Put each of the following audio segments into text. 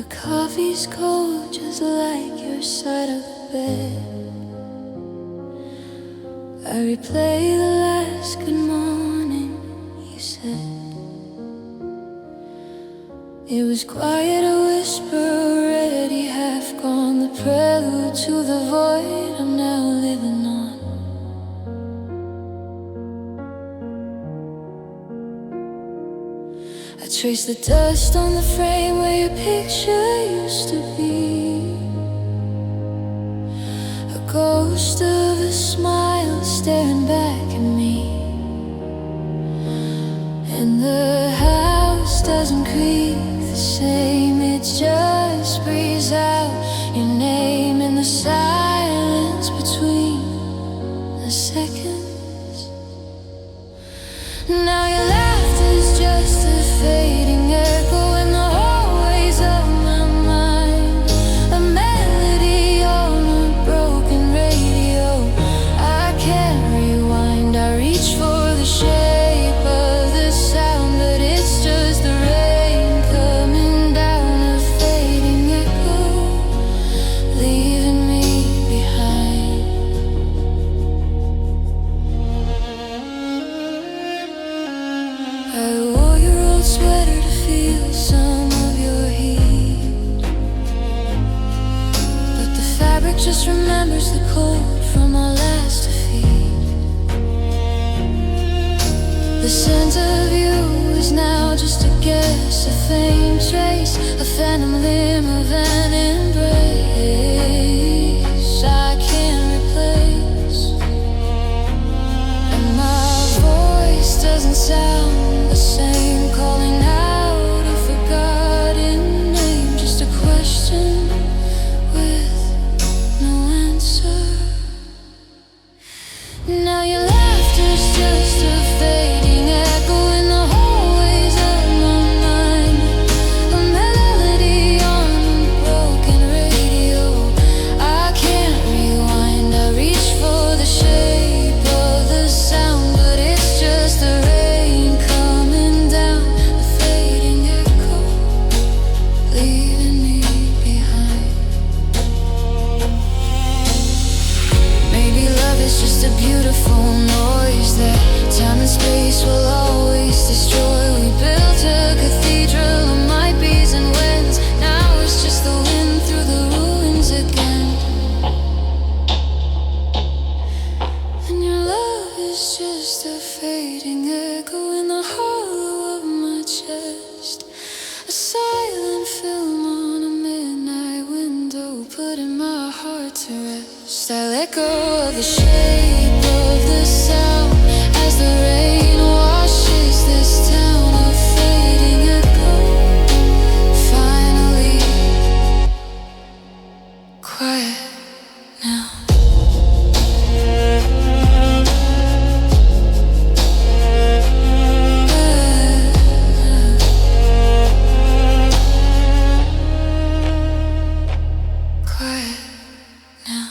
Coffee's cold, just like your side of the bed. I replay the last good morning you said. It was quiet, a whisper, already half gone. The prelude to the void I'm now living on. I trace the dust on the frame where your picture used to be. A ghost of a smile staring back at me. And the house doesn't creak the same, it just breathes out your name in the silence between the seconds. Now your laughter's just a fading echo in the hallways of my mind. A melody on a broken radio. I can't rewind, I reach for the shape of the sound, but it's just the rain coming down, a fading echo, leaving me behind. I wore your old sweater to feel some of your heat, but the fabric just remembers the cold from our last defeat. The scent of you is now just a guess, a faint trace, a phantom limb of an embrace I can't replace. And my voice doesn't sound the same, calling out a forgotten name, just a question with no answer. Now your laughter's just a fading echo in the hallways of my mind. A melody on a broken radio. I can't rewind, I reach for the shape of the sound, but it's just the rain coming down, a fading echo, leaving me behind. Maybe love is just a beautiful noise that time and space will always destroy. We built a cathedral of my bees and winds. Now it's just the wind through the ruins again. And your love is just a fading echo in the hollow of my chest. A silent film on a midnight window, putting my heart to rest. I let go of the shape of the sound as the rain washes this town, a fading echo, finally quiet now. Quiet now.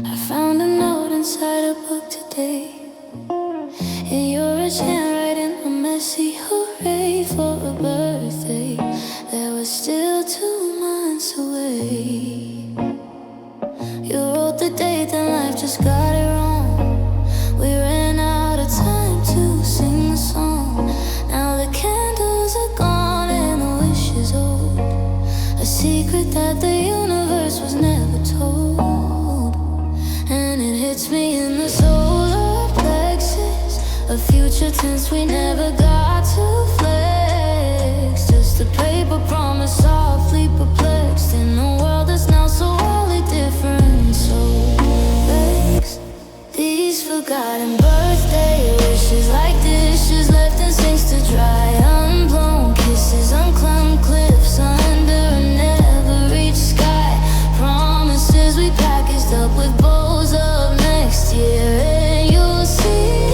I found a note inside a book today, in your rich handwriting, a messy hooray for a birthday that was still 2 months away. You wrote the date, then life just got it wrong. We ran out of time to sing the song. Now the candles are gone and the wish is old, a secret that the universe was never told. And it hits me in the solar plexus, a future tense we never got to flex. Just a paper promise, softly perplexed in a world that's now so wildly different. So vex these forgotten birthday wishes, like dishes left in sinks to dry, unblown kisses, unclimbed cliffs under a never-reached sky. Promises we packaged up with bows of next year, and you'll see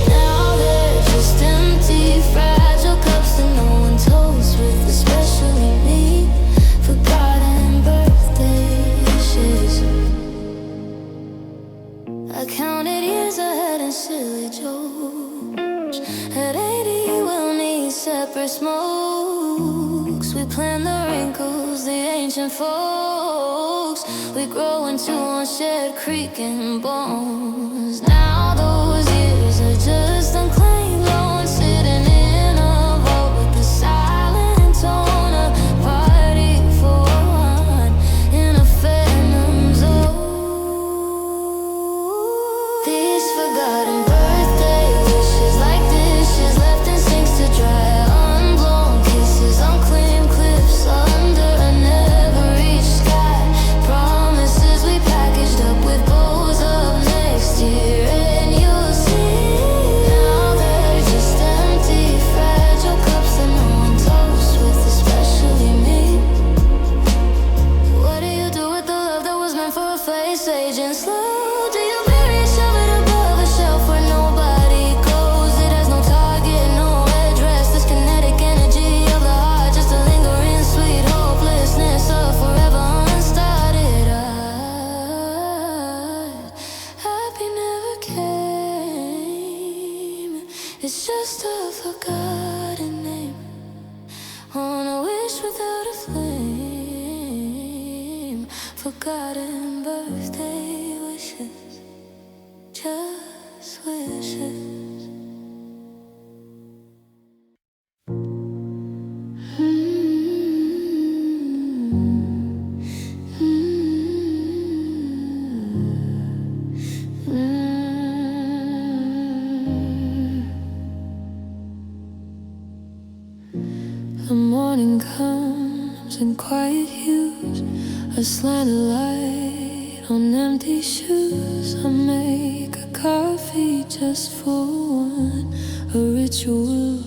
now they're just empty, fragile cups that no one toasts with, especially me. Forgotten birthday. cigarette smokes. We plan the wrinkles, the ancient folks. We grow into one shared creaking bones. Now those years are just unclaimed loans, sitting in a vault with the silent tone. A party for one in a phantom zone. These forgotten birthday wishes, like dishes left in sinks to dry. Unblown kisses on clean cliffs under a never-reached sky. Promises we packaged up with bows of next year. And you'll see now they're just empty, fragile cups that no one toasts with, especially me. What do you do with the love that was meant for a face, aging slow? Do you bury it, shove it above a shelf where nobody goes? It has no target, no address. This kinetic energy of the heart, just a lingering sweet hopelessness of forever unstarted art. Happy never came. It's just a forgotten name on a wish without a flame. Forgotten birthday wishes, just wishes. The morning comes in quiet hues, a slant of light on empty shoes. I make a coffee just for one, a ritual.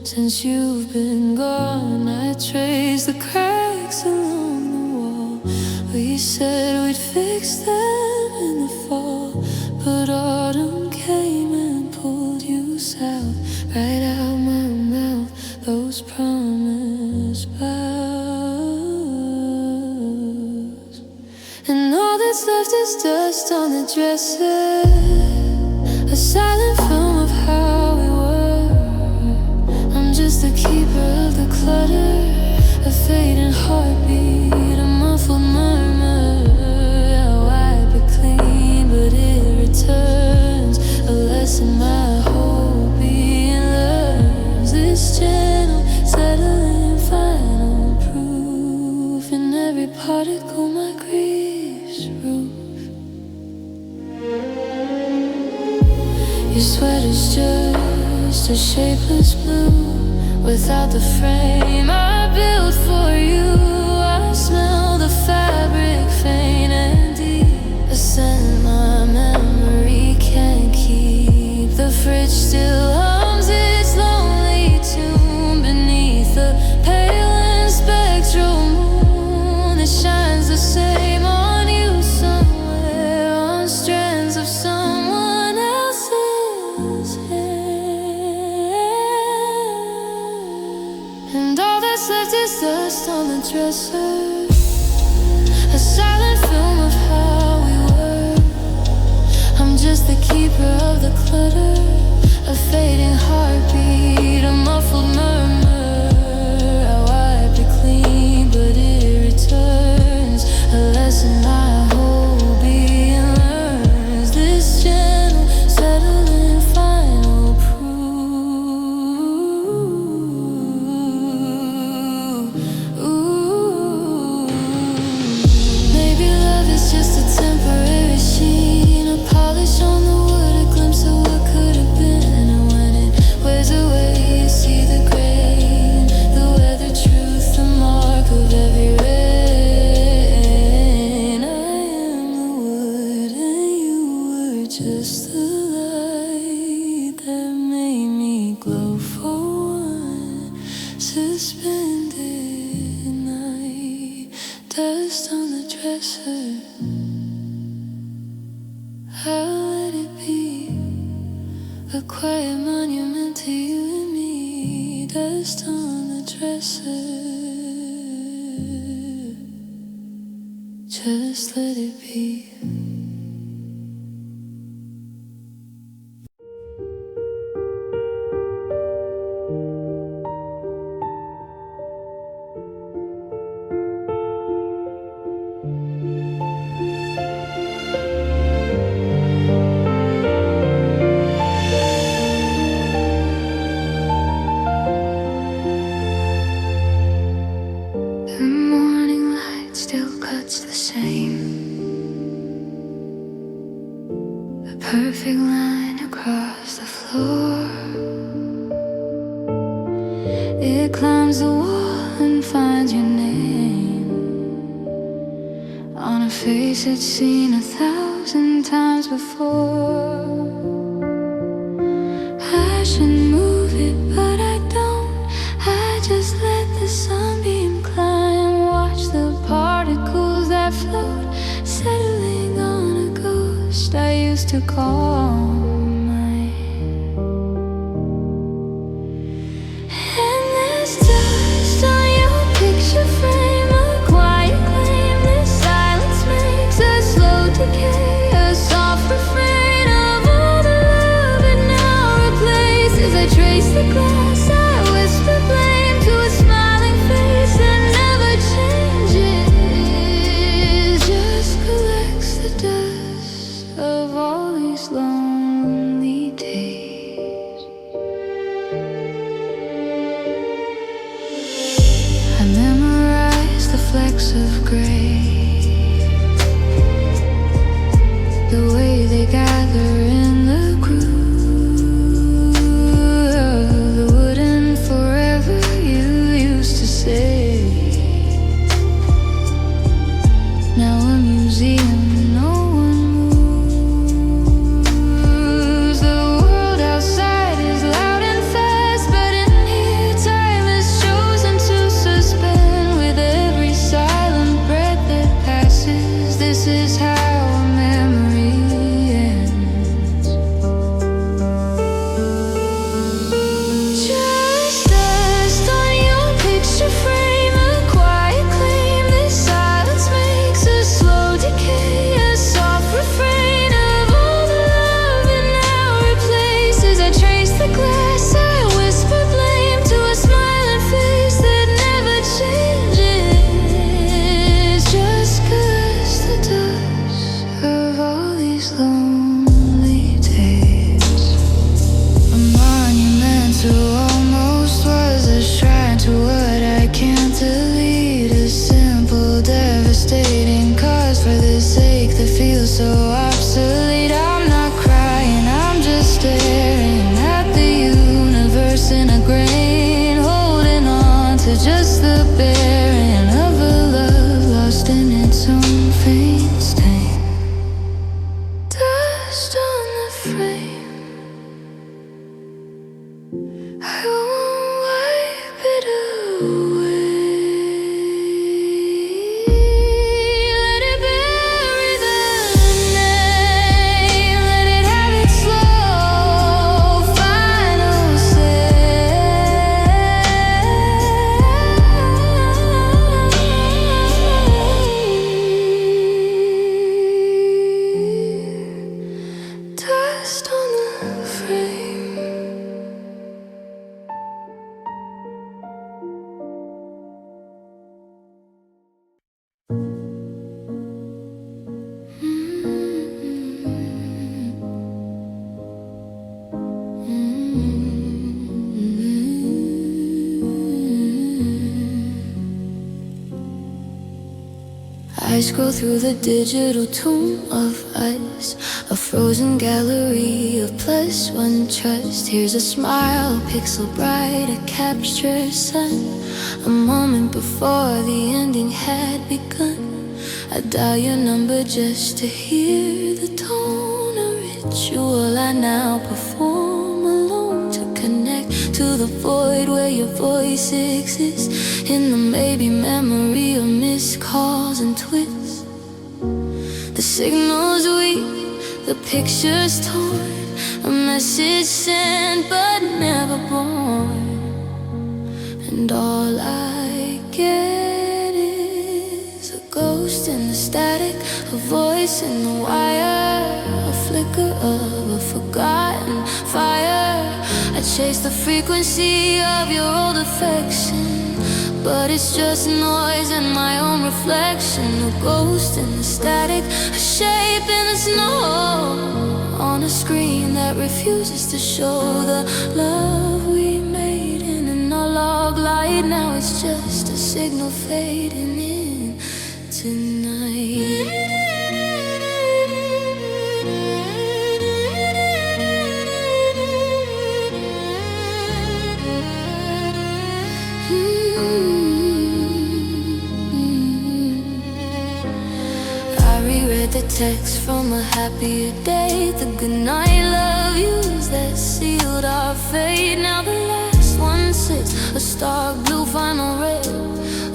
Since you've been gone, I trace the cracks along the wall. We said we'd fix them in the fall, but autumn came and pulled you south, right out my mouth, those promised vows. And all that's left is dust on the dresser, a silent film of how we were. I'm just the keeper of the clutter, a fading heartbeat, a muffled murmur. I wipe it clean, but it returns, a lesson my whole being learns. This channel settling final proof in every particle my grief's roof. Your sweater's just a shapeless blue, without the frame I built for you. I smell the fabric faint and deep, a scent my memory can't keep. The fridge still hums its lonely tune beneath the pale and spectral moon that shines the same on you somewhere, on strands of someone else's hair. And all that's left is dust on the dresser, a silent film of how we were. I'm just the keeper of the clutter, a fading heartbeat, a muffled murmur. I wipe it clean, but it returns, a lesson my whole being learns. This gentle, settling final proof. Ooh. Maybe love is just a temporary sheen, a polish on the wood, a glimpse of what could have been. And when it wears away, you see the grain, the weather truth, the mark of every rain. I am the wood and you were just the light that made me glow for one suspended night. Dust on the dresser, I'll let it be, a quiet monument to you and me. Dust on the dresser, just let it be. perfect line across the floor. It climbs the wall and finds your name on a face it's seen 1,000 times before. I should move it, but I don't. I just let the sunbeam climb, watch the particles that float, settling on a ghost I used to call mine. And there's dust on your picture frame, a quiet claim that silence makes a slow decay, a soft refrain of all the love it now replaces. I trace the glass, I whisper blame to a smiling face that never changes, just collects the dust of all these lonely days. I memorize the flecks of gray, the way they gather in the groove, the wooden forever you used to say. Now a museum, no one moves. The world outside is loud and fast, but in here time is chosen to suspend with every silent breath that passes. This is how a memory ends. Just dust on your picture frame, a quiet claim that silence makes a slow decay, a soft refrain of all the love it now replaces. I trace the glass, I whisper blame to a smiling face that never changes, just collects the dust of all these lonely days. A monument to almost was a shrine to what I can't delete, a simple devastating cause for the sake that feels so obsolete. I'm not crying, I'm just staring at the universe in a grain, holding on to just the bearing of a love lost in its own faint stain. Dust on the frame, I won't wipe it away. Let it bury the name, let it have its slow final say. Dust on the frame. I scroll through the digital tomb of us, a frozen gallery of +1 trust. Here's a smile, pixel bright, a captured sun, a moment before the ending had begun. I dial your number just to hear the tone, a ritual I now perform alone, to connect to the void where your voice exists, in the maybe memory of missed calls and twists. The signal's weak, the picture's torn, a message sent but never born, and all I get is a ghost in the static, a voice in the wire, a flicker of a forgotten fire. I chase the frequency of your old affection, but it's just noise and my own reflection. A ghost in the static, a shape in the snow, on a screen that refuses to show the love we made in an log light. Now it's just a signal fading in tonight. text from a happier day, the goodnight love yous that sealed our fate. Now the last one sits, a stark blue final red,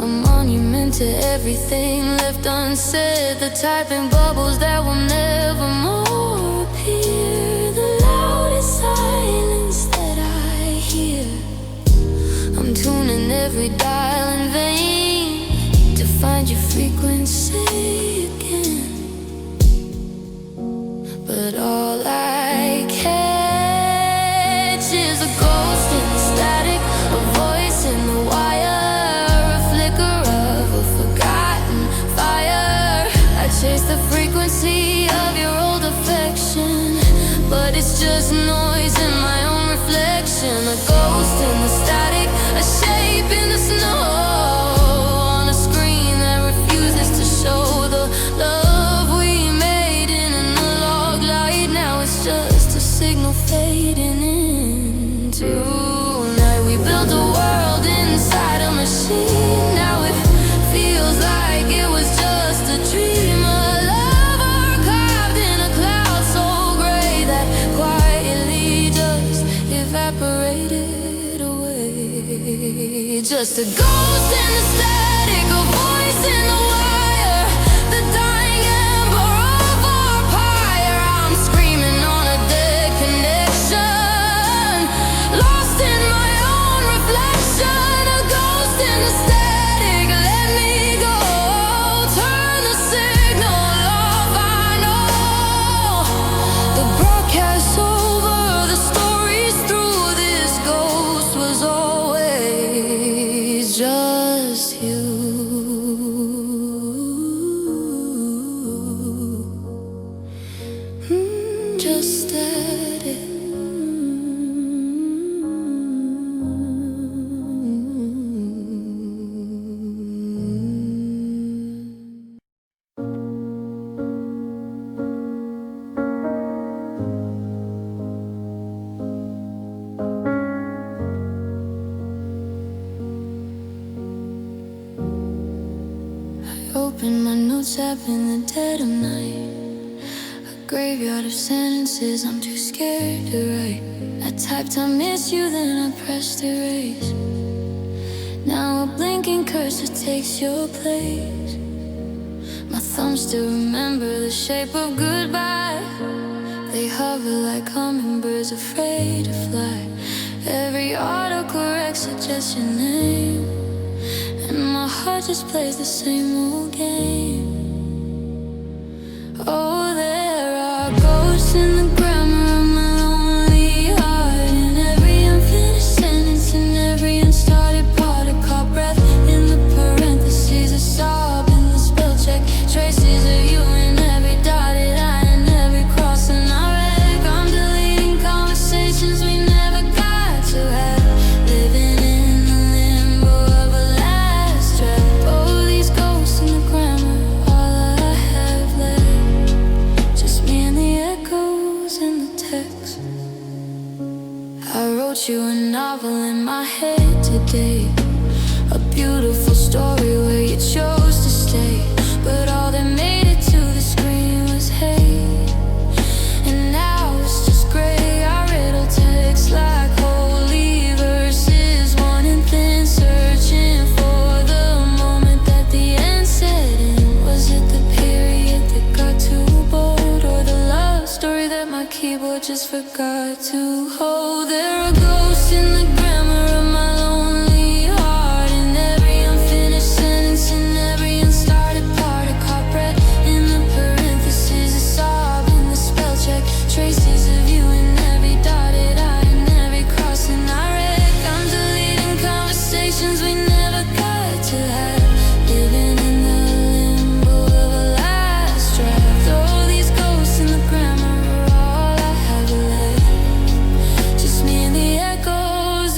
a monument to everything left unsaid. The typing bubbles that will never more appear, the loudest silence that I hear. I'm tuning every dial in vain to find your frequency again. But all I catch is a ghost in the static, a voice in the wire, a flicker of a forgotten fire. I chase the frequency of your old affection, but it's just noise in my own reflection. A ghost in the static, a shape in the snow, on a screen that refuses to show the love we made in an analog light. Now it's just a signal fading into night. We built a world inside a machine. Now it feels like it was just a dream, a love archived in a cloud so gray that quietly just evaporated away. Just a ghost in the static, a voice in the wire, the dying ember of our pyre. I'm screaming on a dead connection, lost in my own reflection. A ghost in the static, let me go. Turn the signal off, I know. The broadcast over, the stories through this ghost was always just you. Just static. Open my notes app in the dead of night, a graveyard of sentences I'm too scared to write. I typed I miss you, then I pressed erase. Now a blinking cursor takes your place. My thumbs still remember the shape of goodbye. They hover like hummingbirds afraid to fly. Every autocorrect suggests your name, and my heart just plays the same old game. Oh, there are ghosts in the grammar of my lonely heart, in every unfinished sentence, in every unstarted part. A caught breath in the parentheses, a sob in the spell check, traces of you in every dotted line and every cross in our rec. I'm deleting conversations we never got to have, living in the limbo of a last draft. Oh, these ghosts in the grammar, all I have left, just me and the echoes in the text. I wrote you a novel in my head today, a beautiful story where you chose to stay, but all that made it to the screen was hate. And now it's just gray. I riddle text like holy verses, one and thin, searching for the moment that the end set in. Was it the period that got too bold, or the love story that my keyboard just forgot to hold? There are ghosts in the grammar of my lonely heart, in every unfinished sentence, in every unstarted part. A caught breath in the parentheses, a sob in the spell check, traces of you in every dotted eye and every cross in our rec. I'm deleting conversations we never got to have, living in the limbo of a last draft. Oh, these ghosts in the grammar are all I have left, just me and the echoes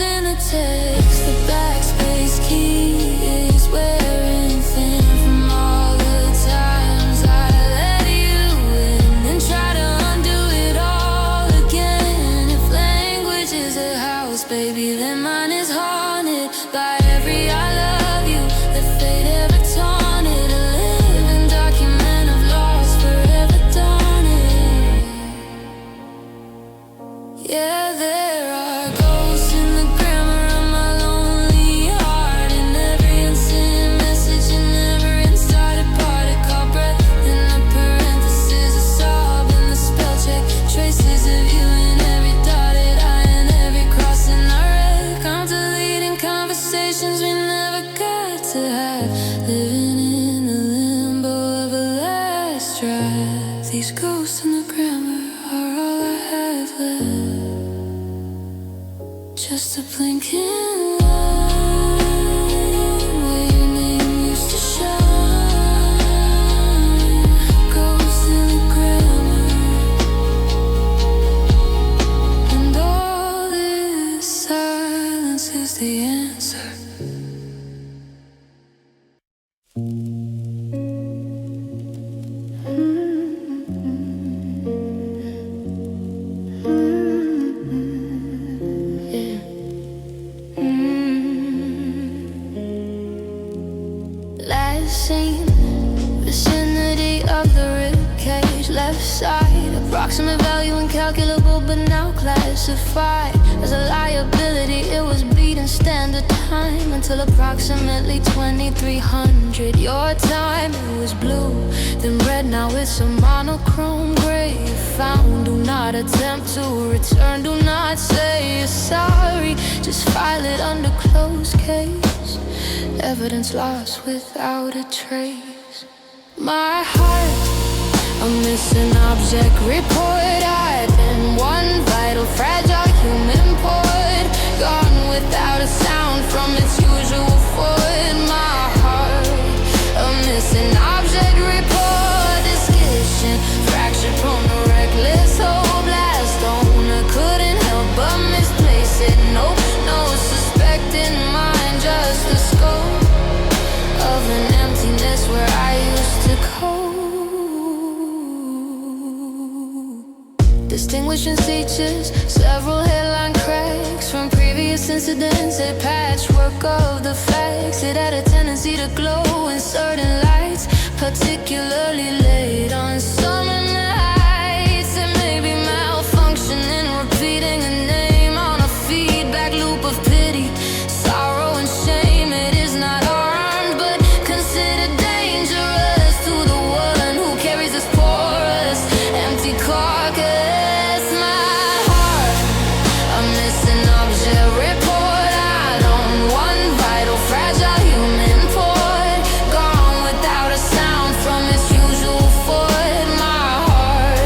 breath. These ghosts and the grammar are all I have left. Just a blinking line where your name used to shine. Ghosts in the grammar, and all this silence is the answer. Last seen, vicinity of the ribcage, left side. Approximate value incalculable, but now classified as a liability. It was beating standard time until approximately 2300. Your time, it was blue, then red, now it's a monochrome gray. Found, do not attempt to return, do not say you're sorry, just file it under closed case. Evidence lost without a trace. My heart, a missing object report. I've been one vital, fragile human port, gone without a sound from its usual void. My heart, a missing object report. Description, fractured from a reckless hope. Last owner couldn't help but misplace it. Nope, no suspecting mind, just the scope of an emptiness where I used to cope. Distinguishing features, several hairline cracks from previous incidents. A patchwork of the facts. It had a tendency to glow in certain lights, particularly late on summer nights. It may be malfunctioning, repeating a name on a feedback loop of pity, sorrow and shame. It is not armed, but considered dangerous to the one who carries this porous, empty carcass. My heart, a missing object report. I own one vital, fragile human port, gone without a sound from its usual void. My heart,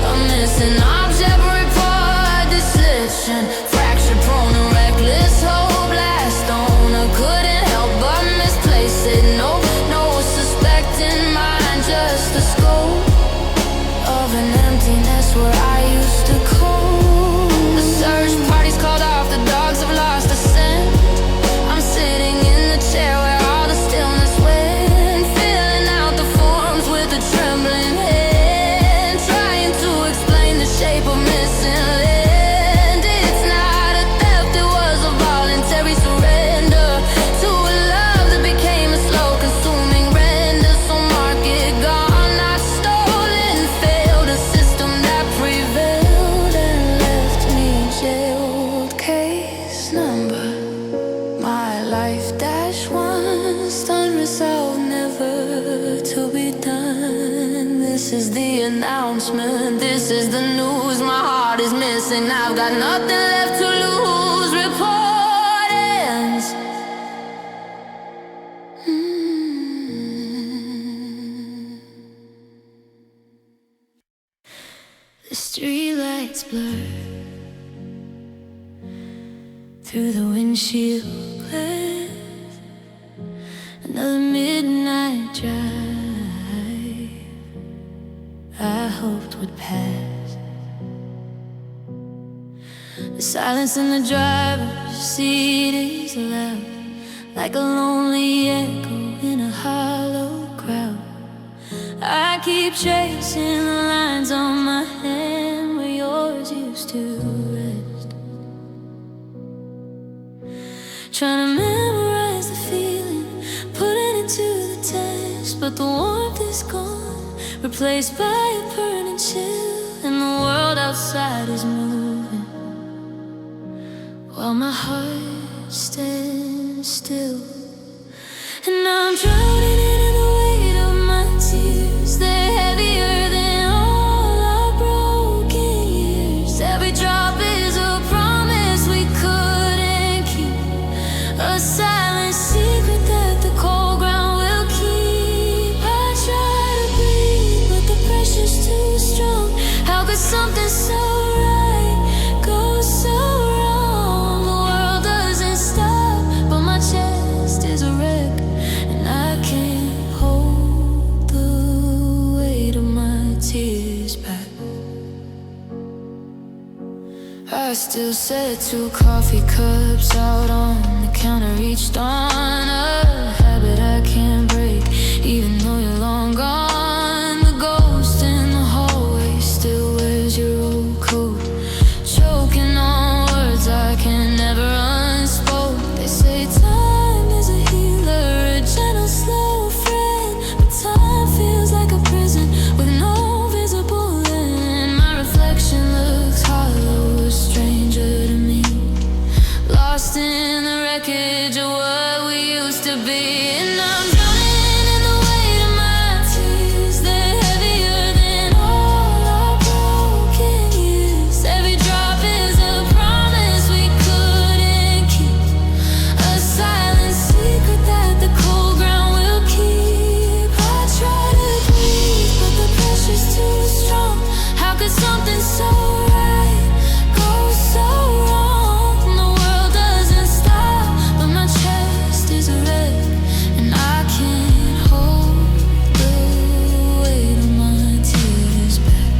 a missing object report. Description, fractured, prone to reckless hope. Last owner couldn't help but misplace it. Nope, no suspecting mind, just the scope of an emptiness where I used to cope. The search party's called off, the dogs have lost the scent. I'm sitting in the chair where all the stillness went, filling out the forms with a trembling hand, trying to explain the shape of missing land. It's not a theft, it was a voluntary surrender to a love that became a slow consuming render. So mark it gone, not stolen, failed, a system that prevailed and left me jailed. Case number, my life -1, unresolved, never to be done. This is the announcement, this is the news. My heart is missing, I've got nothing left to lose. Report ends. The streetlights blur through the windshield glass. Another midnight drive I hoped would pass. The silence in the driver's seat is loud, like a lonely echo in a hollow crowd. I keep tracing the lines on my hand where yours used to rest, trying to memorize the feeling, put it into the test. But the warmth is gone, replaced by a burning chill, and the world outside is moving while my heart stands still. And I'm drowning in the weight of my tears. They're heavier than all our broken years. Every drop is a promise we couldn't keep, a silent secret that the cold ground will keep. I try to breathe, but the pressure's could something so right go so wrong? The world doesn't stop, but my chest is a wreck, and I can't hold the weight of my tears back. I still set 2 coffee cups out on the counter, each on a habit I can't break, even though you're long gone. The ghost in the hallway still wears your old coat, choking on words I can never unspoke. They say time is a healer, a gentle, slow friend, but time feels like a prison with no visible end. My reflection looks hollow, a stranger to me, lost in the wreckage of what we used to be. And I'm drowning in the weight of my tears, they're heavier than all our broken years. Every drop is a promise we couldn't keep, a silent secret that the cold ground will keep. I try to breathe, but the pressure's too strong. How could something so right go so wrong? The world doesn't stop, but my chest is a wreck, and I can't hold the weight of my tears back.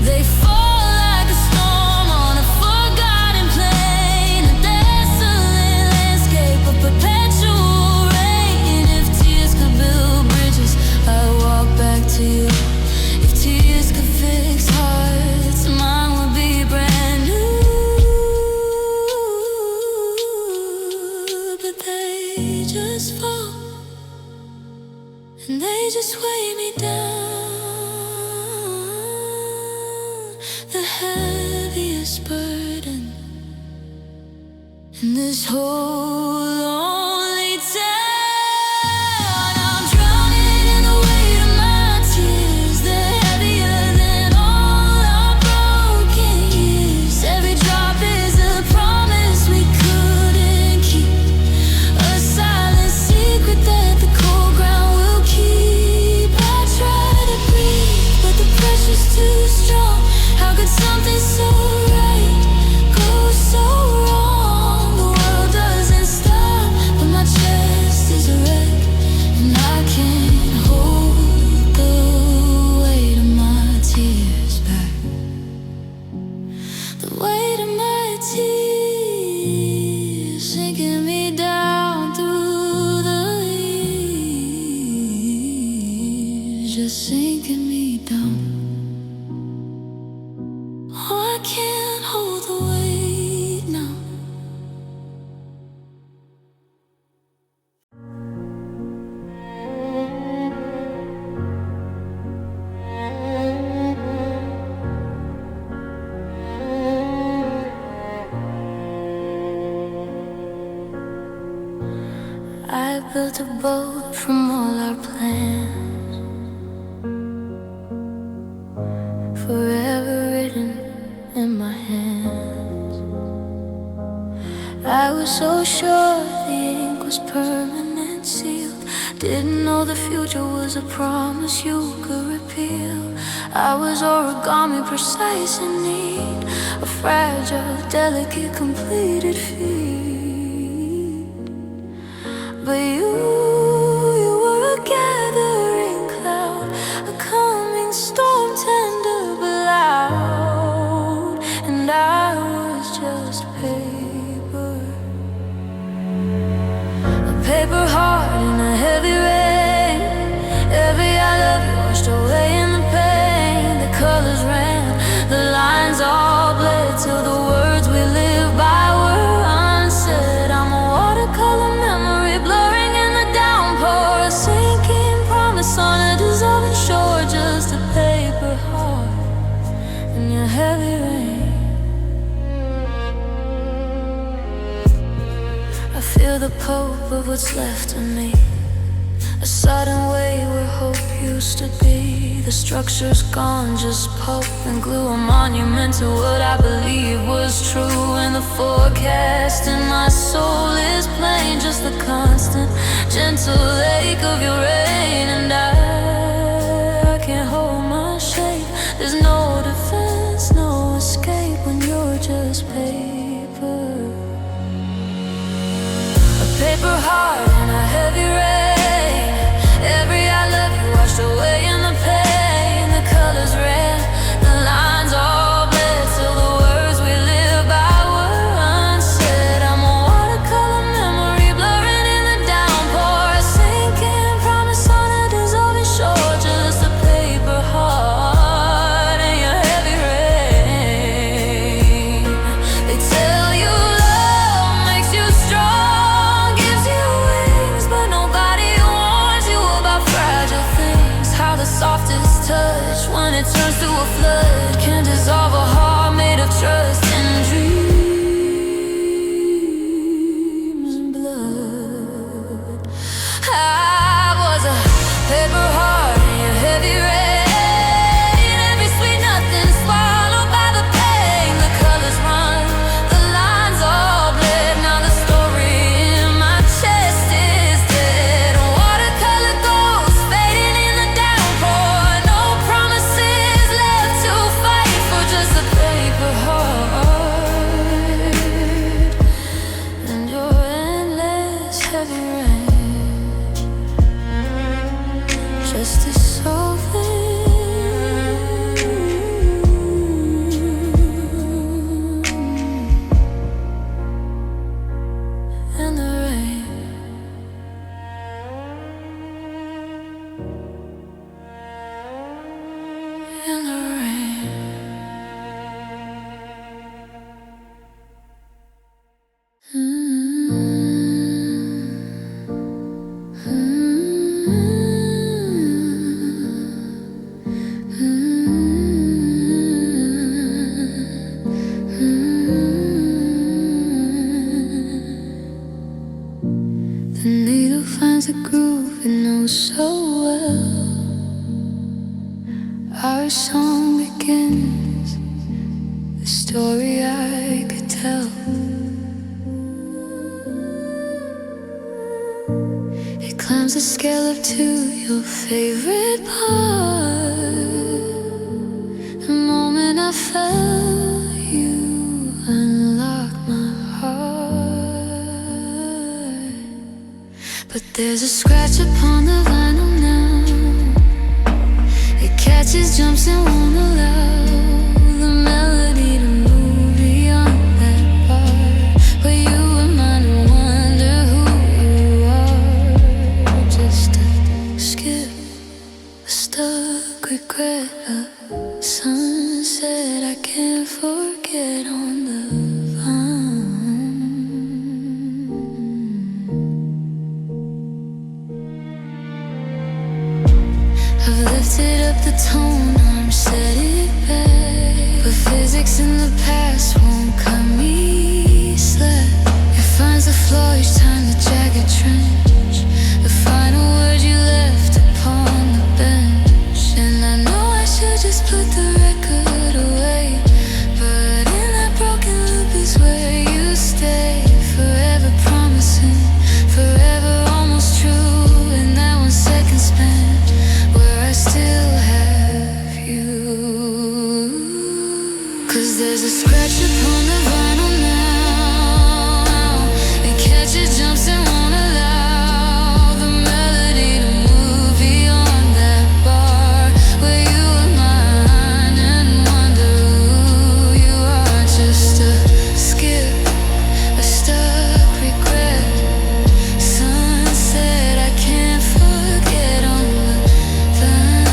They fall like a storm on a forgotten plain, a desolate landscape, a perpetual rain. If tears could build bridges, I'd walk back to you. If tears could fix hearts, mine would be brand new. But they just fall, and they just weigh me down, the heaviest burden in this whole lonely town. I'm drowning in the weight of my tears, they're heavier than all our broken years. Every drop is a promise we couldn't keep, a silent secret that the cold ground will keep. I try to breathe, but the pressure's too strong. How could something so right go so wrong? The world doesn't stop, but my chest is a wreck, and I can't hold the weight of my tears back. The weight of my tears sinking me down through the years, just sinking me down. Oh, I can't hold the weight now. I built a boat from all our plans, forever written in my hands. I was so sure the ink was permanent sealed, didn't know the future was a promise you could repeal. I was origami, precise and neat, a fragile, delicate, completed feat. But you were a gathering cloud, a coming storm, tender but loud, and I was just paper, a paper heart in a heavy rain. Every I love you washed away in the pain. The colors ran, the lines all bled, till the words we live by were unsaid. I'm a watercolor memory blurring in the downpour, a sinking promise on a dissolving shore, just a paper heart in your heavy rain. I feel the pulp of what's left of me, a sudden way where hope used to be. The structure's gone, just pulp and glue, a monument to what I believed was true. And the forecast in my soul is plain, just the constant, gentle lake of your rain. And I can't hold my shape, heart in a heavy rain. Every I love you washed away in the pain. The colors ran, the lines all bled, till the words we live by were unsaid. I'm a watercolor memory blurring in the downpour, a sinking promise on a dissolving shore. Just a paper heart in your heavy rain. They tell you love makes you strong, gives you wings, but nobody warns you about fragile things. How the softest touch, when it turns to a flood, can dissolve a heart made of trust and dreams and blood. I was a paper heart in your heavy rain. Every sweet nothing swallowed by the pain. The colors run, the lines all bled. Now the story in my chest is dead. Watercolor ghosts fading in the downpour. No promises left to fight for, just a paper heart and your endless heavy rain. Just dissolving in the rain. In the rain. The needle finds a groove it knows so well. Our song begins, the story I could tell. It climbs the scale up to your favorite part. The moment I felt you unlocked my heart. But there's a scratch upon the vinyl now. It catches, jumps and won't allow the melody to move beyond that bar where you were mine and wonder who you are. Just a skip, a stuck regret, a sunset I can't forget on the vine. I've lifted up the tone, I'm set it back, but physics in the past won't cut me slack. It finds the floor each time the jagged trench, the final word you left upon the bench. And I know I should just put the record away, but in that broken loop is where you stay. Forever promising, forever almost true. In that 1 second span where I still have you. 'Cause there's a scratch upon the vinyl now. It catches, jumps and won't allow the melody to move beyond that bar where you were mine and wonder who you are. Just a skip, a stuck regret, sunset I can't forget on the vine.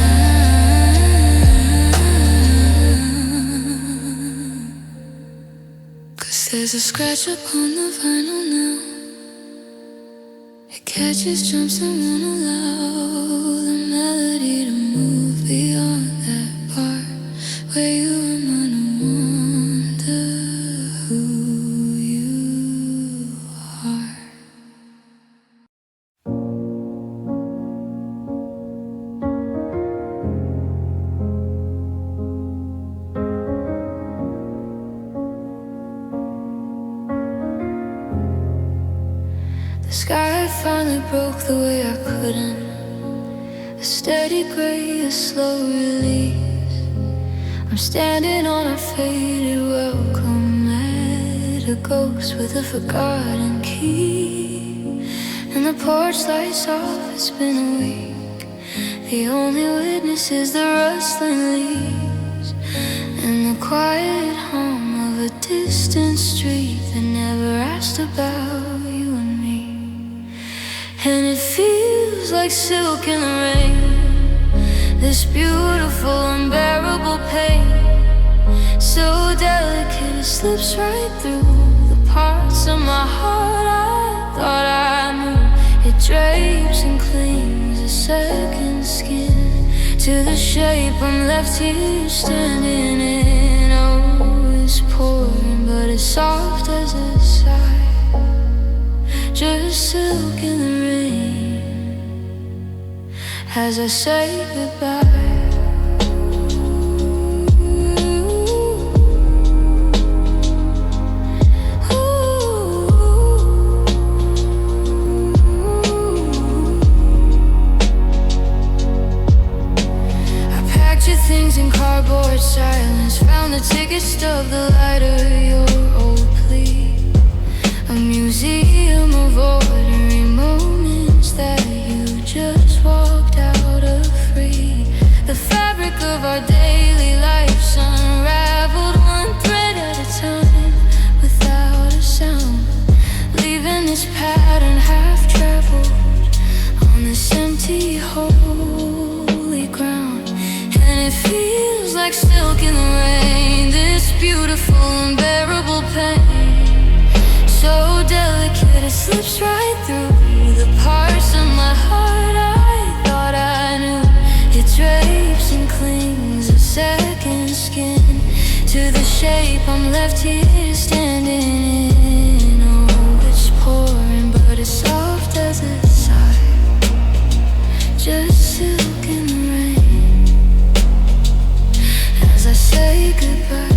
'Cause there's a scratch upon the vinyl now. It catches, jumps and won't allow the melody to move beyond that part where you were mine and wonder who you are. The sky finally broke the way I couldn't. A steady gray, a slow release. I'm standing on a faded welcome at a ghost with a forgotten key. And the porch lights off, it's been a week. The only witness is the rustling leaves and the quiet hum of a distant street that never asked about you and me. And it feels like silk in the rain, this beautiful, unbearable pain, so delicate it slips right through the parts of my heart I thought I knew. It drapes and clings a second skin to the shape I'm left here standing in. Oh, it's pouring, but it's soft as a sigh, just silk in the rain as I say goodbye. Things in cardboard silence, found the ticket stub, the lighter, your old plea, a museum of ordinary moments that you just walked out of free. The fabric of our daily lives unraveled one thread at a time without a sound, leaving this pattern half traveled on this empty holy ground. And it feels like silk in the rain, this beautiful, unbearable pain, so delicate it slips right through the parts of my heart I thought I knew. It drapes and clings a second skin to the shape I'm left here standing in. Oh, it's pouring, but it's soft as a sigh, just silk in the rain as I say goodbye.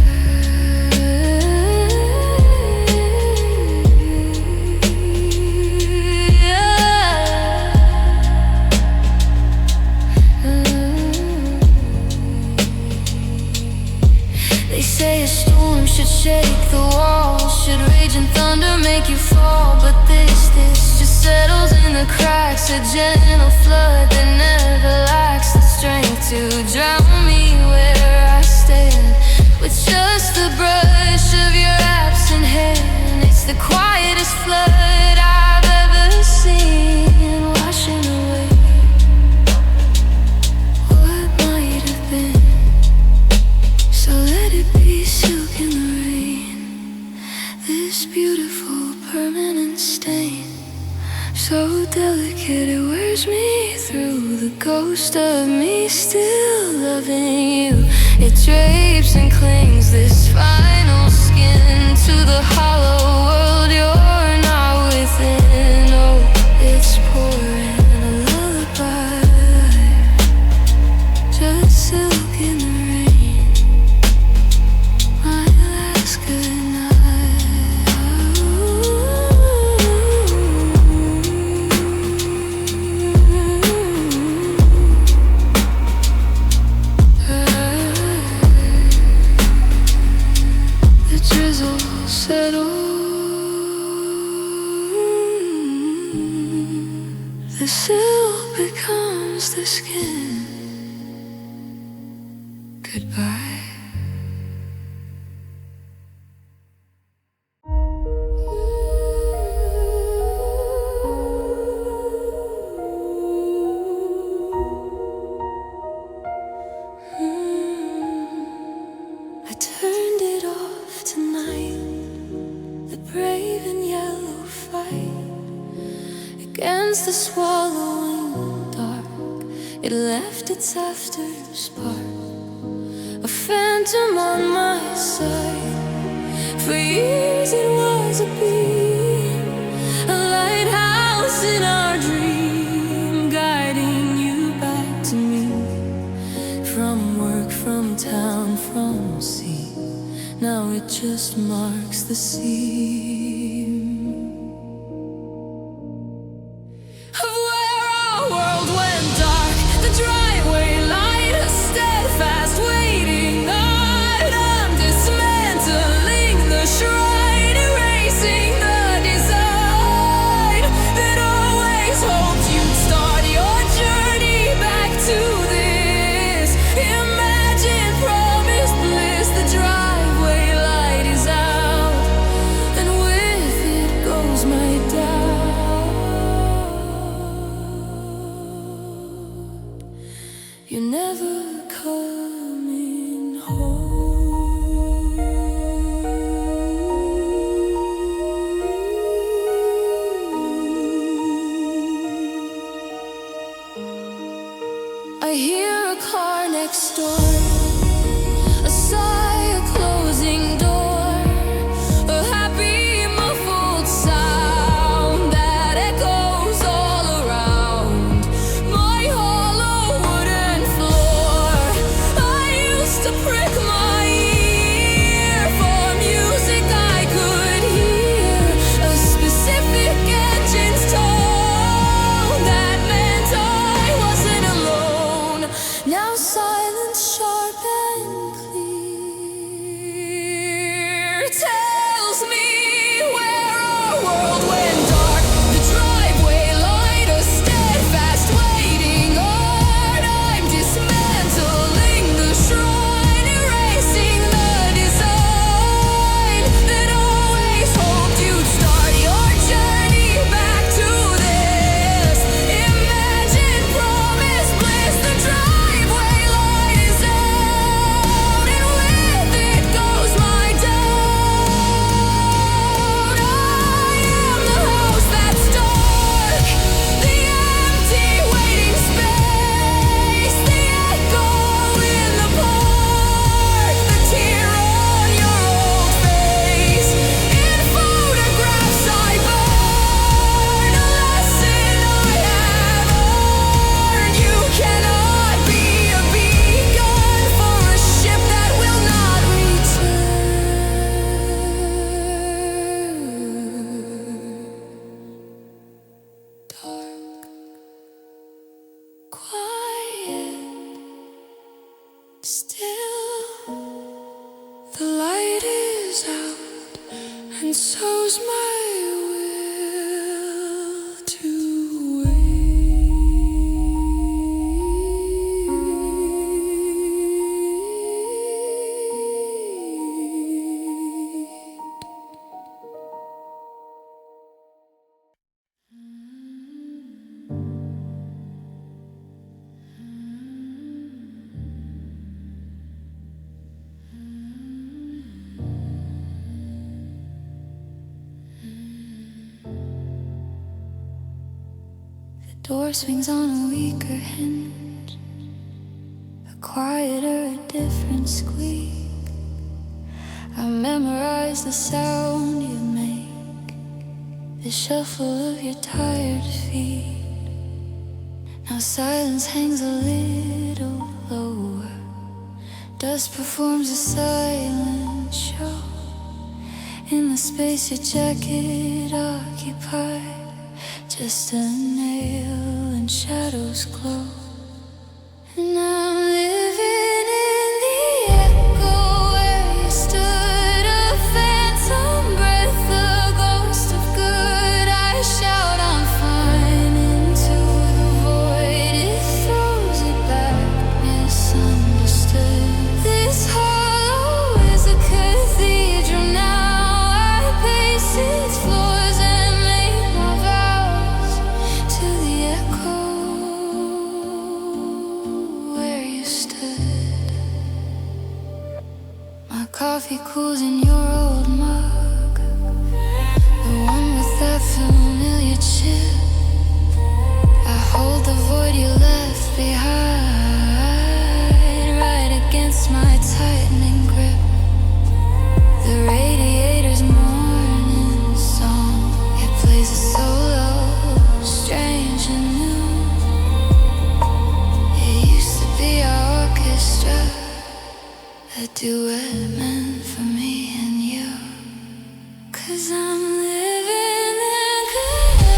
They say a storm should shake the walls, should rage and thunder make you fall, but this just settles in the cracks, a gentle flood that never lacks the strength to drown me where I stand, with just the brush of your absent hand. It's the quietest flood I've ever seen, washing away what might have been. So let it be silk in the rain, this beautiful permanent stain, so delicate it wears me through, the ghost of me still loving you. It drapes and clings this final skin to the hollow world you're not within. Oh, it's pouring a lullaby, just silk in the rain, my last goodnight. Drizzle settle, the silk becomes the skin. Goodbye. I turned it off tonight, the brave and yellow fight against the swallowing dark. It left its after spark, a phantom on my side. For years it was a beam, a lighthouse in our dream, guiding you back to me. From work, from town, from sea, now it just marks the seam of where our world went dark. The driveway light, a steadfast waiting night. I'm dismantling the shrine, erasing the design that always I hear a car next door, a sigh, a closing door, a happy muffled sound that echoes all around my hollow wooden floor. I used to prick my ear for music I could hear, a specific engine's tone that meant I wasn't alone. Now silence sharp and clear tells me where our world went dark. The driveway light, a steadfast waiting art. I'm dismantling the shrine, erasing the design that always hoped you'd start your journey back to this. Imagine promise bliss. The driveway light is out, and with it goes my doubt. I am the house that's dark, the empty waiting space, the echo in the park, the tear on your old face. In photographs I burn, a lesson I have earned. You cannot be a beacon for a ship that will not return. Dark, quiet, still. The light is out, and so's my will to door swings on a weaker hinge, a quieter, a different squeak. I memorize the sound you make, the shuffle of your tired feet. Now silence hangs a little lower, dust performs a silent show in the space your jacket occupied. Just a nail and shadows glow. And I'm living in the echo where you stood, a phantom breath, the ghost of good. I shout I'm fine into the void, it throws it back, misunderstood. This hollow is a cathedral now. I pace its floors and make my vows to the echo where you stood. My coffee cools in your old mug, the one with that familiar chip. I hold the void you left behind, right against my tightening grip. The radiator's morning song, it plays a solo, strange and new. It used to be our orchestra, a duet meant for me and you. 'Cause I'm living in the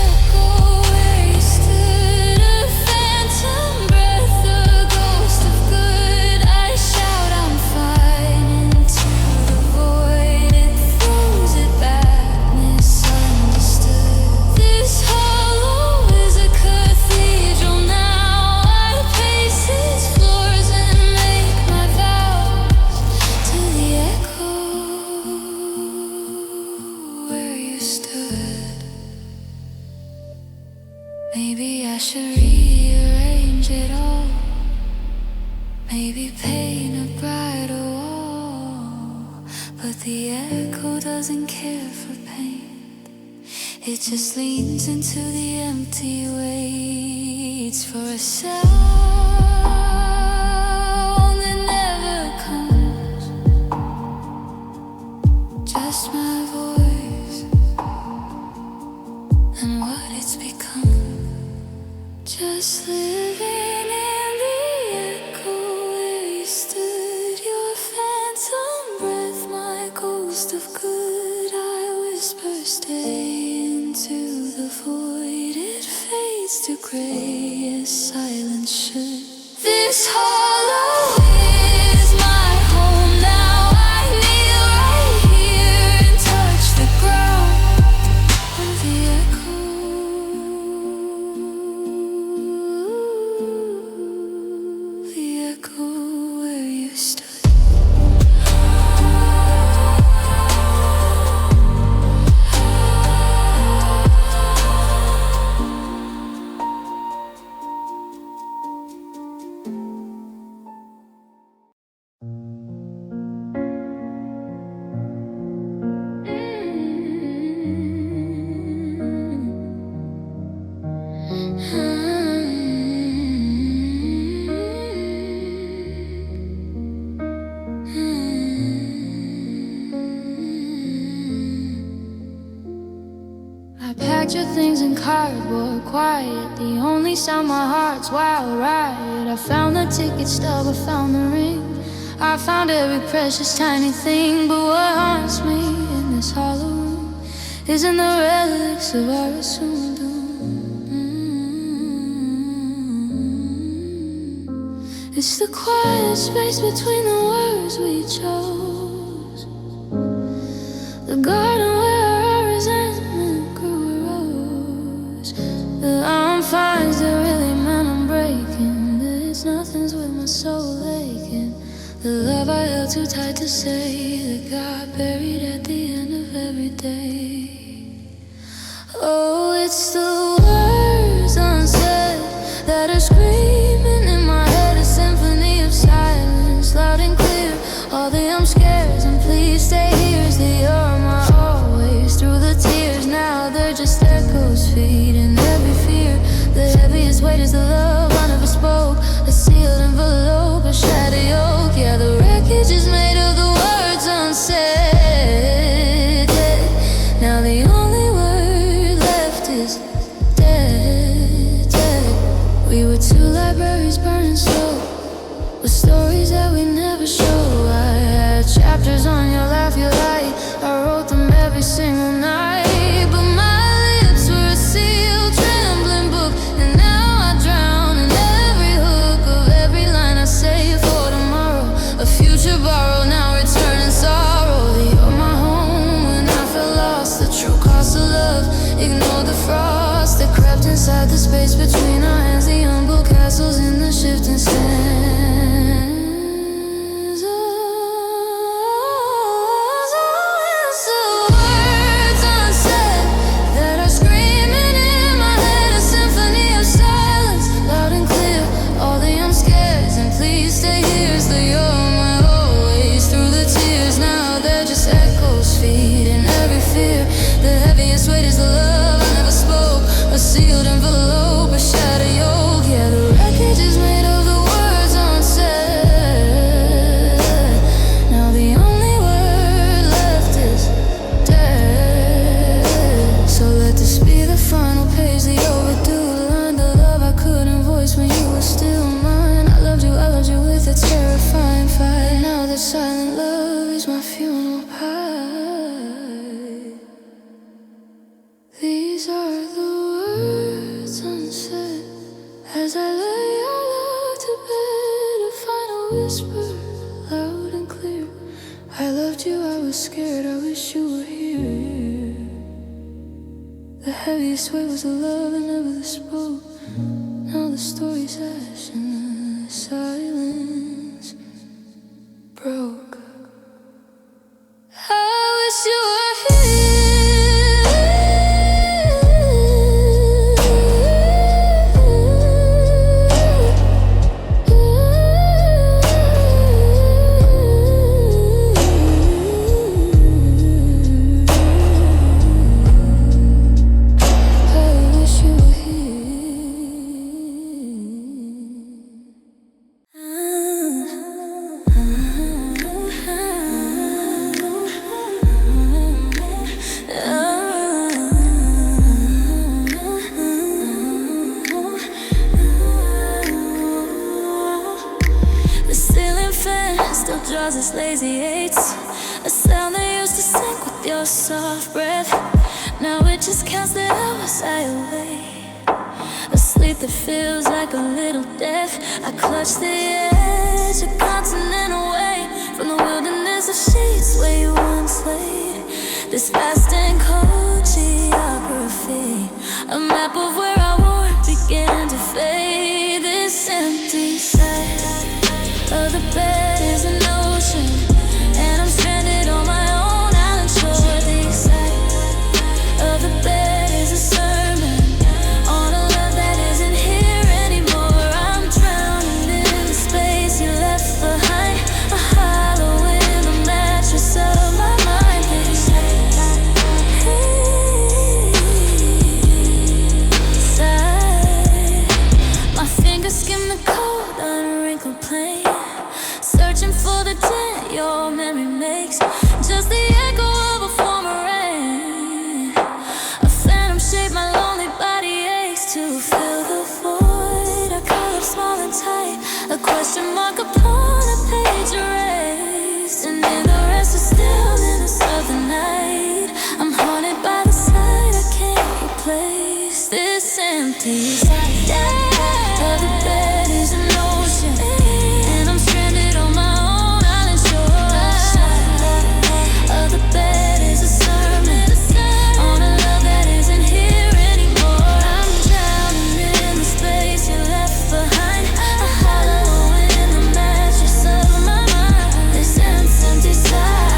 echo where you stood, a phantom breath, the ghost of good. I shout I'm fine into the void, it throws it back, misunderstood. This hollow is a cathedral now. I pace its floors and make my vows to the echo where you The echo doesn't care for pain. It just leans into the empty, waits for a sound that never comes. Just my voice and what it's become. Just living in the echo where you stood, your phantom breath, my ghost of good. I whisper, stay into the void. It fades to gray as silence should. This hollow is my home now. I kneel right here and touch the ground of the echo. The echo where you stood. I packed your things in cardboard, quiet. The only sound my heart's wild ride. I found the ticket stub, I found the ring. I found every precious tiny thing. But what haunts me in this hollow room isn't the relics of our assumed doom. It's the quiet space between the words we chose. The garden where our resentment grew a rose. The arm finds that really meant I'm breaking. There's nothing's with my soul aching. The love I held too tight to say, that got buried at the end of every day. Oh, it's the words unsaid that are screaming in my head, a symphony of silence, loud and clear. All the I'm scared and please stay here is the you're my always. Through the tears now they're just echoes feeding every fear. The heaviest weight is the love I never spoke, a sealed envelope, a shattered yoke. Yeah, the wreckage is made of the words unsaid. Now the only word left is dead, dead. We were two libraries burning slow, with stories that we never show. I had chapters on your laugh, your light. I wrote them every single night. But my lips were a sealed, trembling book, and now I drown in every hook of every line I say for tomorrow. A future borrowed, now returning sorrow. You're my home when I felt lost. The true cost of love, ignore the frost that crept inside the space between our hands. The unbuilt castles in the shifting sands. The heaviest weight is the love I never spoke, a sealed envelope, a shattered yoke. Yeah, the wreckage is made of the words unsaid. Now the only word left is dead. So let this be the final page, the overdue line, the love I couldn't voice when you were still mine. I loved you with a terrifying fight. Now the silent love is my funeral pie. These are the words unsaid as I lay our love to bed. A final whisper, loud and clear. I loved you, I was scared, I wish you were here. The heaviest weight was the love I never spoke. Now the story's ash and the silence broke. I wish you were here. causes lazy eights. A sound that used to sync with your soft breath. Now it just counts the hours I await. A sleep that feels like a little death. I clutch the edge, a continent away from the wilderness of sheets where you once laid. This vast and cold geography, a map of where our war began to fade. This empty side of the bed is an ocean, and I'm stranded on my own island shore. The side of the bed is a sermon on a love that isn't here anymore. I'm drowning in the space you left behind, a hollow in the mattress of my mind. This side, my fingers skim the cold, unwrinkled plain, searching for the dent your memory makes. Just the echo of a former rain. A phantom shape, my lonely body aches to fill the void. I call up small and tight, a question mark upon a page erased. And in the rest of stillness of the night, I'm haunted by the sight I can't replace. This empty side of the bed is an ocean, and I'm stranded on my own island shore. Of the bed is a sermon on a love that isn't here anymore. I'm drowning in the space you left behind, a hollow in the mattress of my mind. This empty side.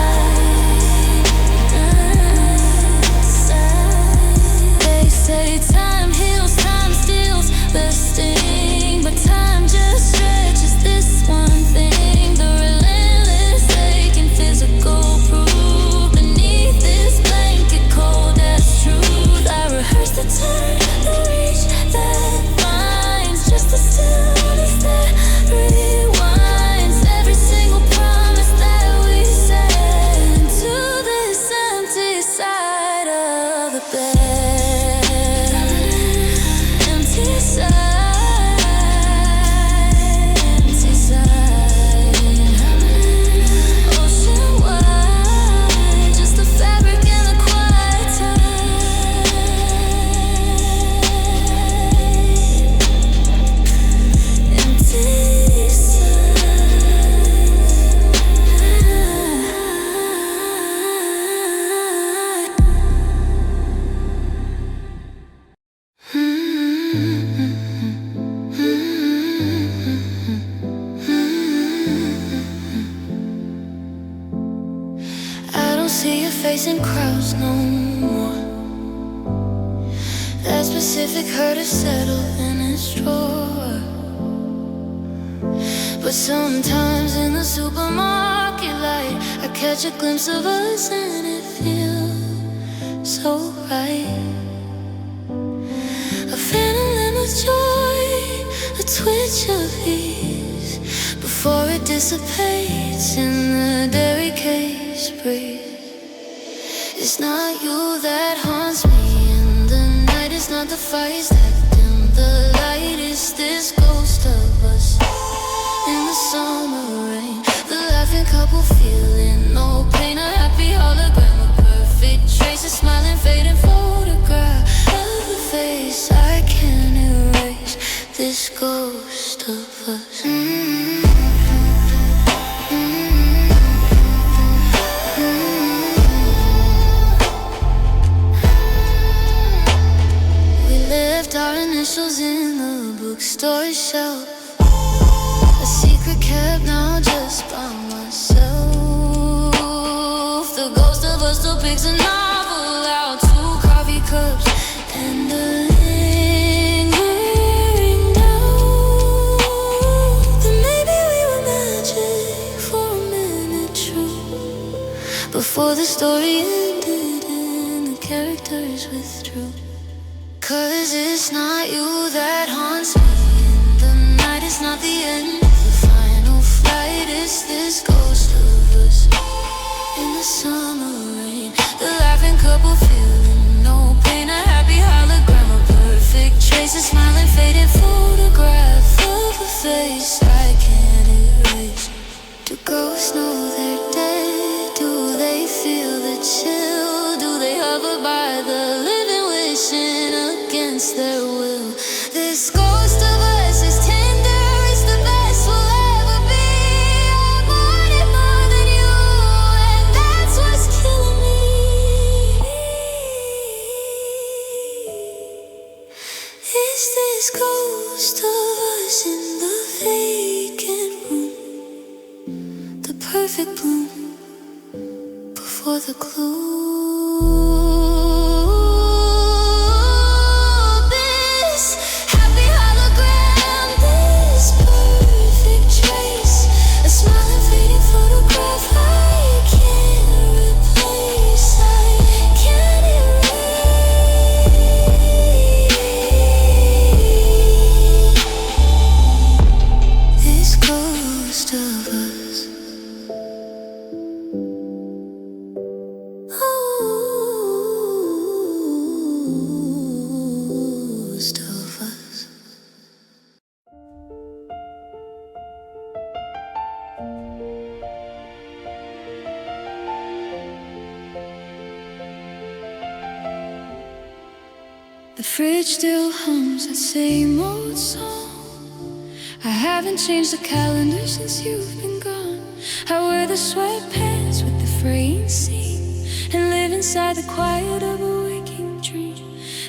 They say time heals, time steals the sting, but time just stretches this one thing. The relentless aching physical proof beneath this blanket cold as truth. I rehearse the turn, the reach that finds, just the stillness that rewinds every single promise that we said to this empty side of the bed. Empty side, empty side. Ocean wide, just the fabric and the quiet tide. Empty side. I don't see your face in crowds no more. That specific hurt is settled in its drawer. But sometimes in the supermarket light, I catch a glimpse of us and it feels so right. A phantom limb of joy, a twitch of ease, before it dissipates in the dairy case breeze. It's not you that haunts me in the night. It's not the fires that dim the light. It's this ghost of us in the summer rain. The laughing couple feeling no pain. A happy hologram, a perfect trace. A smiling, fading photograph of a face I can't erase. This ghost of us. Our initials in the bookstore shelf, a secret kept now just by myself. The ghost of us still picks a novel out, 2 coffee cups and a lingering doubt that maybe we were magic for a minute, true, before the story ended and the characters withdrew. 'Cause it's not you that haunts me in the night. It's not the end of the final flight. It's this ghost of us in the summer rain. The laughing couple feeling no pain. A happy hologram, a perfect trace. A smiling, faded photograph of a face I can't erase. To go ghosts know they're dead? Do they feel the chill? Do they hover by the living, wishing against their will? This ghost of us is tender, it's the best we'll ever be. I want it more than you, and that's what's killing me. Is this ghost of us in the vacant room, the perfect bloom before the gloom? This happy hologram, this perfect trace, a smiling fading photograph I can't replace, I can't erase this ghost of us. Ghost of us. The fridge still hums that same old song. I haven't changed the calendar since you've been gone. I wear the sweatpants with the fraying seam and live inside the quiet of a waking dream.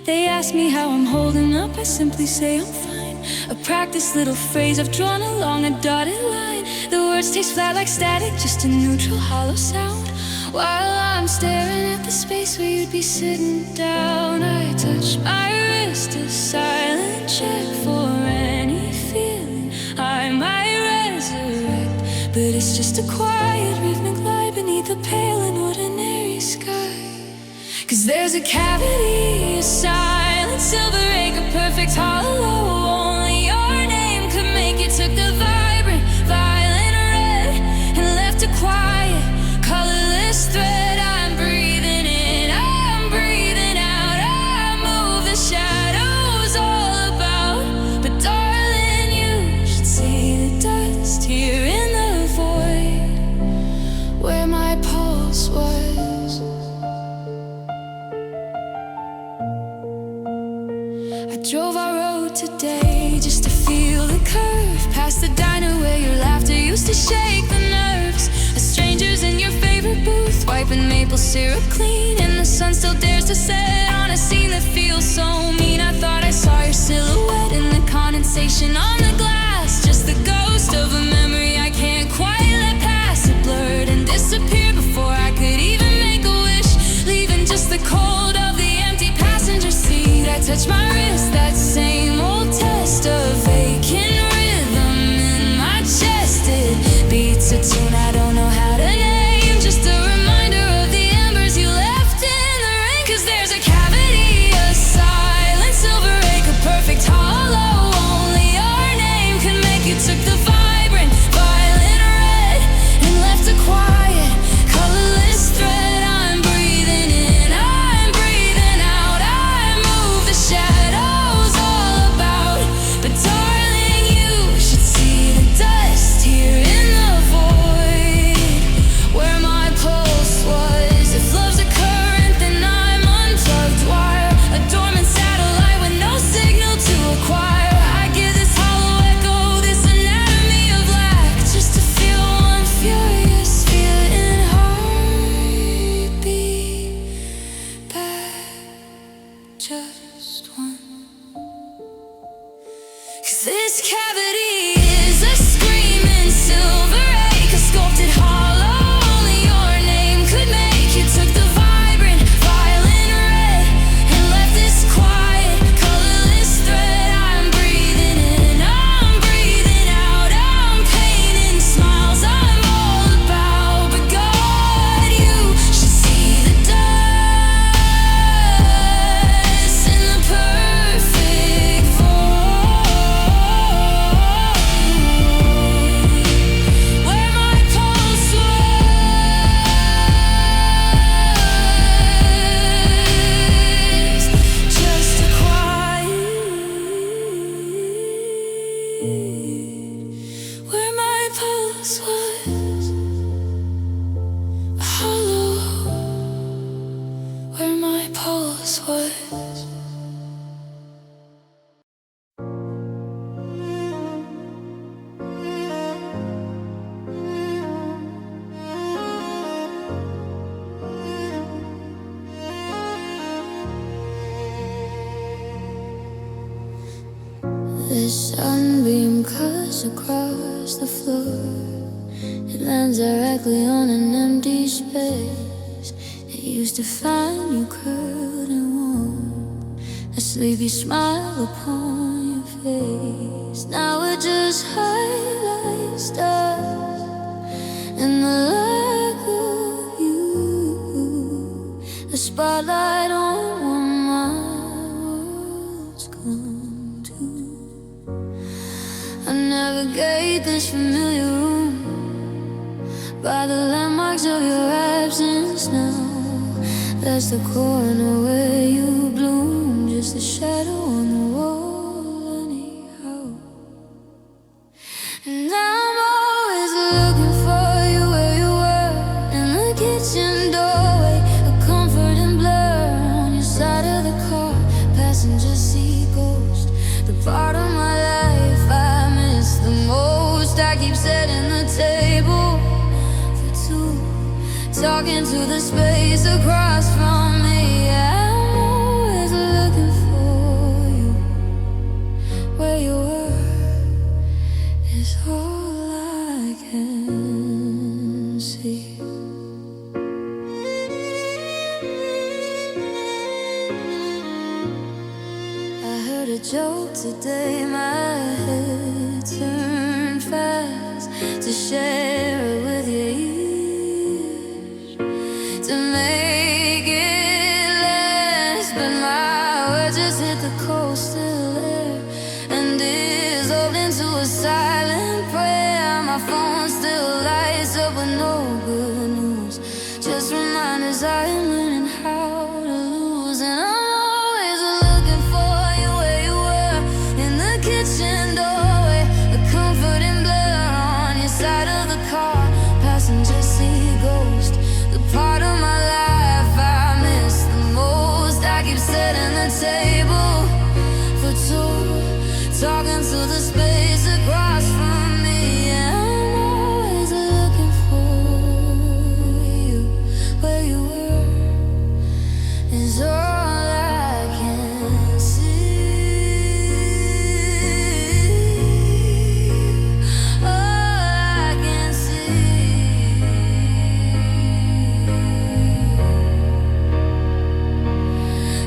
They ask me how I'm holding up, I simply say I'm fine. A practiced little phrase I've drawn along a dotted line. The words taste flat like static, just a neutral hollow sound. While I'm staring at the space where you'd be sitting down, I touch my wrist, a silent check for any feeling I might resurrect. But it's just a quiet rhythmic lie beneath a pale and ordinary sky. 'Cause there's a cavity, a silent silver egg, a perfect hollow. Only your name could make it. Took a vibrant, violent red and left a quiet, colorless thread. I'm breathing in, I'm breathing out. I move the shadows all about. But darling, you should see the dust here in the void where my pulse was. I drove our road today just to feel the curve past the diner where your laughter used to shake the nerves. A stranger's in your favorite booth, wiping maple syrup clean, and the sun still dares to set on a scene that feels so mean. I thought I saw your silhouette in the condensation on the glass, just the ghost of a memory I can't quite let pass. It blurred and disappeared before I could even make a wish, leaving just the cold of the empty passenger seat. I touched my wrist, that same old test of vacant rhythm in my chest. It beats a tune I don't know how to name, just a reminder of the embers you left in the rain. 'Cause there's a cavity, a silent silver egg, a perfect hollow. Only your name can make it. Took the vibrant, violent red and left a quiet, colorless thread. I'm breathing in, I'm breathing out. I move the shadows all The sunbeam cuts across the floor. It lands directly on an empty space. It used to find you curled and warm, a sleepy smile upon your face. Now it just highlights stars in the lack of you, a spotlight on what my world's come to. I navigate this familiar room by the landmarks of your absence now. That's the corner where you bloom, just a shadow on the wall anyhow. And I'm always looking for you where you were, in the kitchen doorway, a comforting blur on your side of the car, passenger seat ghost, the part of my life I miss the most. I keep setting the table for two, talking to the space across from me. I'm always looking for you where you were, is all I can see. I heard a joke today, my head turned fast to share it with your ears, to make it last, but my words just hit the coastal air and dissolved into a silent prayer. My phone still lights up with no good news, just reminders I am learning how to lose. And I'm always looking for you where you were, in the kitchen doorway, a comforting blur on your side of the car, passenger seat ghost, the part of my life I miss the most. I keep setting the table for two, talking to the space across from me. I'm always looking for you where you were, is all I can see, all I can see.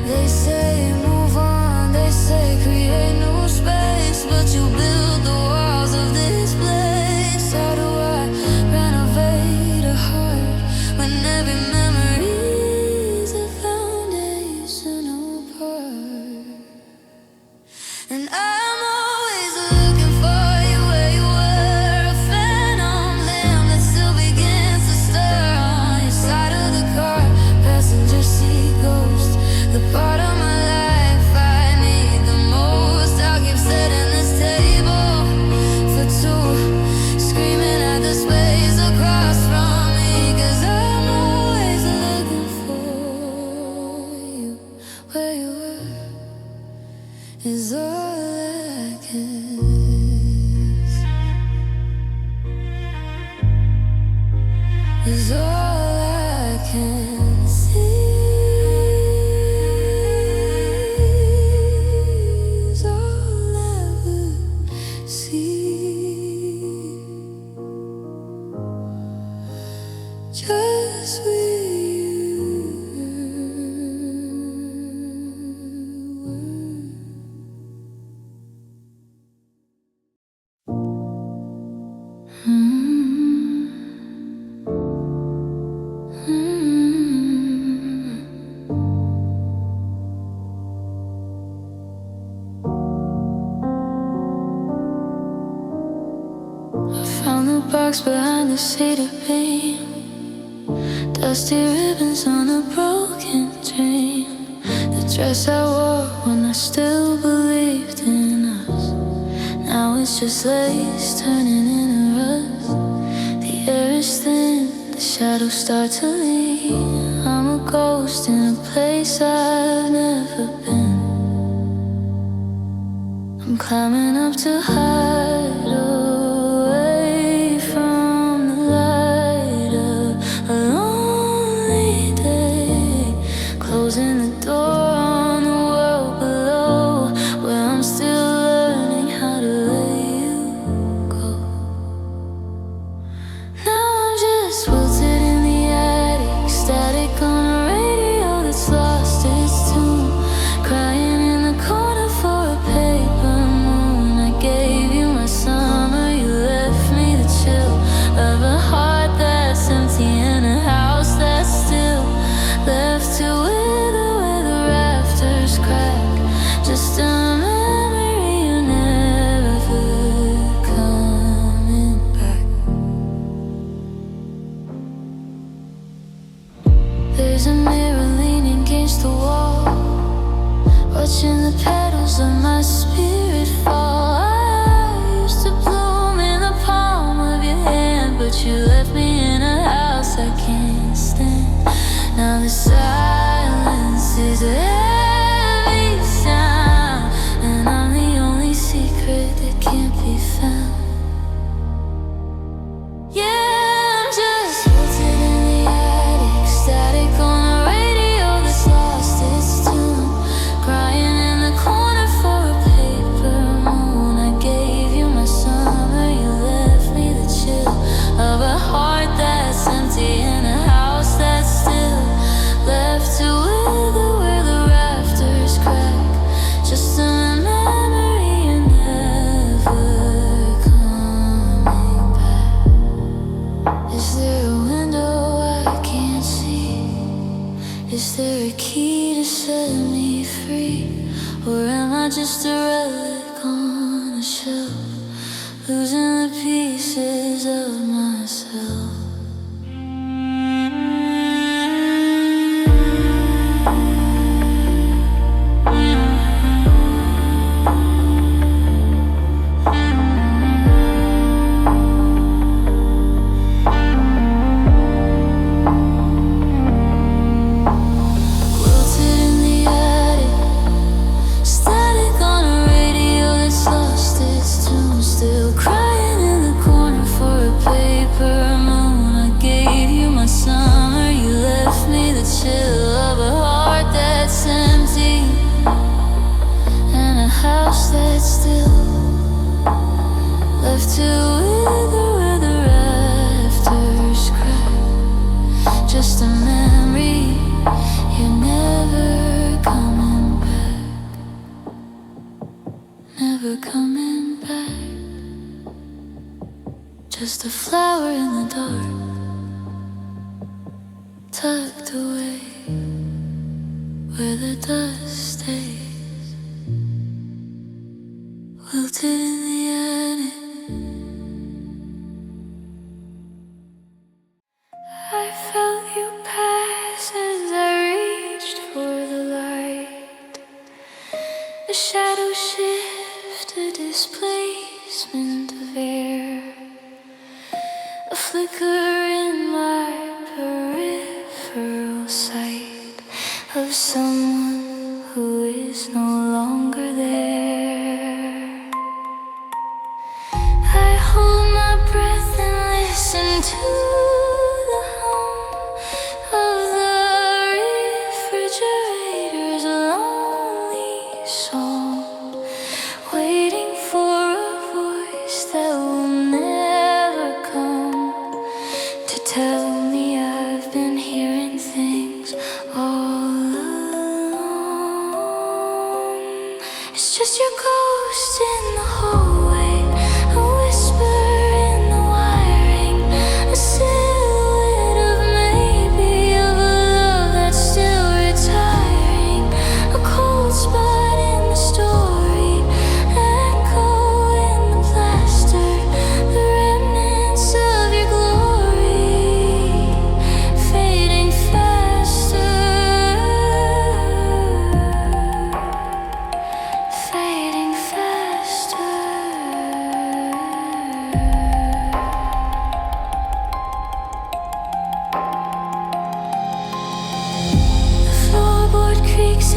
They say move on, they say create new space, but you build the walls of this place. How do I renovate a heart when every memory's a foundational part? And I'm always looking for you where you were, a phantom limb that still begins to stir on your side of the car, passenger seat ghost, the part of my life I need the most. I'll keep setting this table for two, screaming at the space across from me, 'cause I'm always looking for you where you were, is all I can see, is all I can see, is all I will see. Just with you. I found the box behind the cedar beam, dusty ribbons on a broken dream, the dress I wore when I still believed in us. Now it's just lace turning into rust. The air is thin, the shadows start to lean. I'm a ghost in a place I've never been. I'm climbing up to hide away from the light of a lonely day, closing the door on the world below, where I'm still learning how There's a mirror leaning against the wall, watching the petals of my spirit fall. I used to bloom in the palm of your hand, but you left me in a house I can't stand. Now the silence is a heavy sound, and I'm the only secret that can't be found. Is there a key to set me free? Or am I just a relic on a shelf, losing the pieces of myself? That's still left to wither where the rafters crack. Just a memory, you're never coming back, never coming back. Just a flower in the dark, tucked away where the dust stays. Wilted in the attic, I felt you pass as I reached for the light. A shadow shift, a displacement of air, a flicker in my peripheral sight of someone who is no longer there. Listen to the hum of the refrigerator's lonely song, waiting for a voice that will never come to tell me I've been hearing things all along. It's just your ghost in the hallway, a whisper.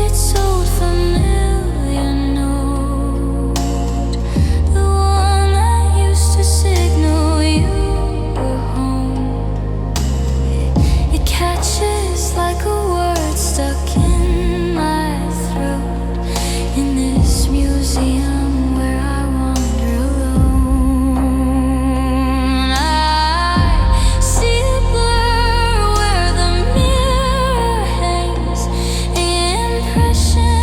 It's old familiar note, the one that used to signal you were home. It catches like a word stuck in my throat in this museum where I wander alone. I see the blur where the mirror hangs, the impression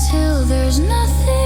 until there's nothing